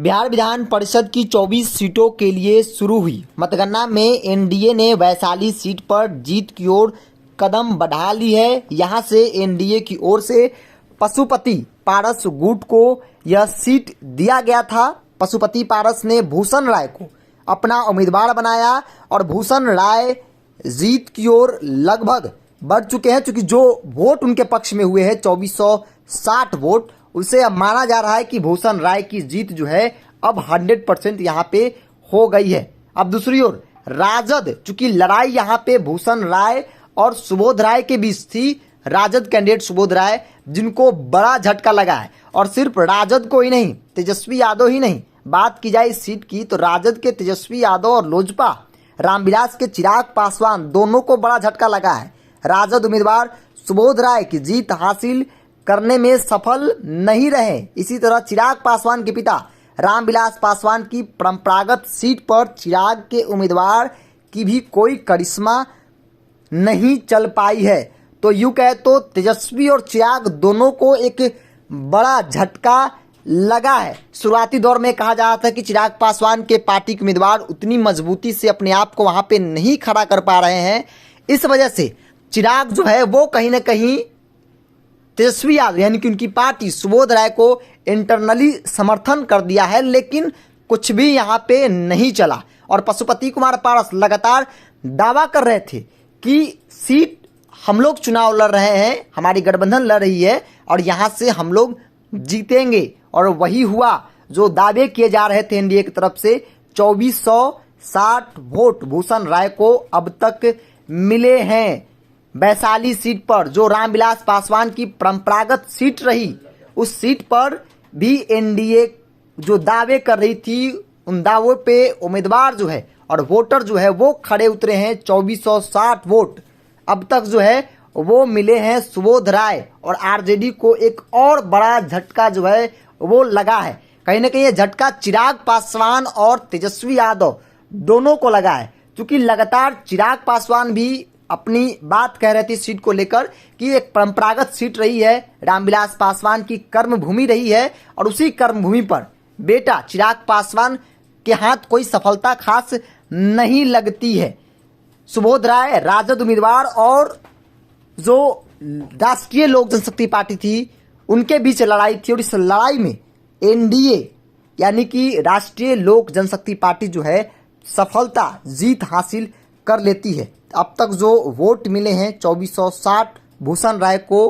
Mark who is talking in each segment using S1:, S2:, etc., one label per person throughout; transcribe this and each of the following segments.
S1: बिहार विधान परिषद की 24 सीटों के लिए शुरू हुई मतगणना में एनडीए ने वैशाली सीट पर जीत की ओर कदम बढ़ा ली है। यहां से एनडीए की ओर से पशुपति पारस गुट को यह सीट दिया गया था। पशुपति पारस ने भूषण राय को अपना उम्मीदवार बनाया और भूषण राय जीत की ओर लगभग बढ़ चुके हैं, क्योंकि जो वोट उनके पक्ष में हुए हैं 2460 वोट, उसे अब माना जा रहा है कि भूषण राय की जीत जो है अब 100% यहाँ पे हो गई है। अब दूसरी ओर राजद, चूंकि लड़ाई यहाँ पे भूषण राय और सुबोध राय के बीच थी, राजद कैंडिडेट सुबोध राय जिनको बड़ा झटका लगा है, और सिर्फ राजद को ही नहीं, तेजस्वी यादव ही नहीं, बात की जाए इस सीट की तो राजद के तेजस्वी यादव और लोजपा रामविलास के चिराग पासवान दोनों को बड़ा झटका लगा है। राजद उम्मीदवार सुबोध राय की जीत हासिल करने में सफल नहीं रहे। इसी तरह चिराग पासवान के पिता रामविलास पासवान की परंपरागत सीट पर चिराग के उम्मीदवार की भी कोई करिश्मा नहीं चल पाई है। तो यूं कहे तो तेजस्वी और चिराग दोनों को एक बड़ा झटका लगा है। शुरुआती दौर में कहा जा रहा था कि चिराग पासवान के पार्टी के उम्मीदवार उतनी मजबूती से अपने आप को वहां पे नहीं खड़ा कर पा रहे हैं, इस वजह से चिराग जो है वो कहीं ना कहीं तेजस्वी यादव यानी कि उनकी पार्टी सुबोध राय को इंटरनली समर्थन कर दिया है, लेकिन कुछ भी यहाँ पे नहीं चला। और पशुपति कुमार पारस लगातार दावा कर रहे थे कि सीट हम लोग चुनाव लड़ रहे हैं, हमारी गठबंधन लड़ रही है और यहाँ से हम लोग जीतेंगे, और वही हुआ जो दावे किए जा रहे थे एनडीए की तरफ से। 2460 वोट भूषण राय को अब तक मिले हैं। वैशाली सीट पर जो रामविलास पासवान की परंपरागत सीट रही, उस सीट पर भी एनडीए जो दावे कर रही थी, उन दावों पे उम्मीदवार जो है और वोटर जो है वो खड़े उतरे हैं। 2460 वोट अब तक जो है वो मिले हैं सुबोध राय, और आरजेडी को एक और बड़ा झटका जो है वो लगा है। कहीं ना कहीं ये झटका चिराग पासवान और तेजस्वी यादव दोनों को लगा है, क्योंकि लगातार चिराग पासवान भी अपनी बात कह रहे थे सीट को लेकर कि एक परंपरागत सीट रही है, रामविलास पासवान की कर्मभूमि रही है, और उसी कर्मभूमि पर बेटा चिराग पासवान के हाथ कोई सफलता खास नहीं लगती है। सुबोध राय राजद उम्मीदवार और जो राष्ट्रीय लोक जनशक्ति पार्टी थी उनके बीच लड़ाई थी, और इस लड़ाई में एनडीए यानी कि राष्ट्रीय लोक जनशक्ति पार्टी जो है सफलता जीत हासिल कर लेती है। अब तक जो वोट मिले हैं 2460 भूषण राय को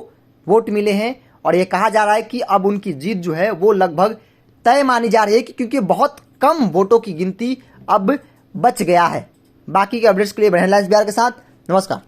S1: वोट मिले हैं, और ये कहा जा रहा है कि अब उनकी जीत जो है वो लगभग तय मानी जा रही है, क्योंकि बहुत कम वोटों की गिनती अब बच गया है। बाकी के अपडेट्स के लिए बने रहें लाइव बिहार के साथ। नमस्कार।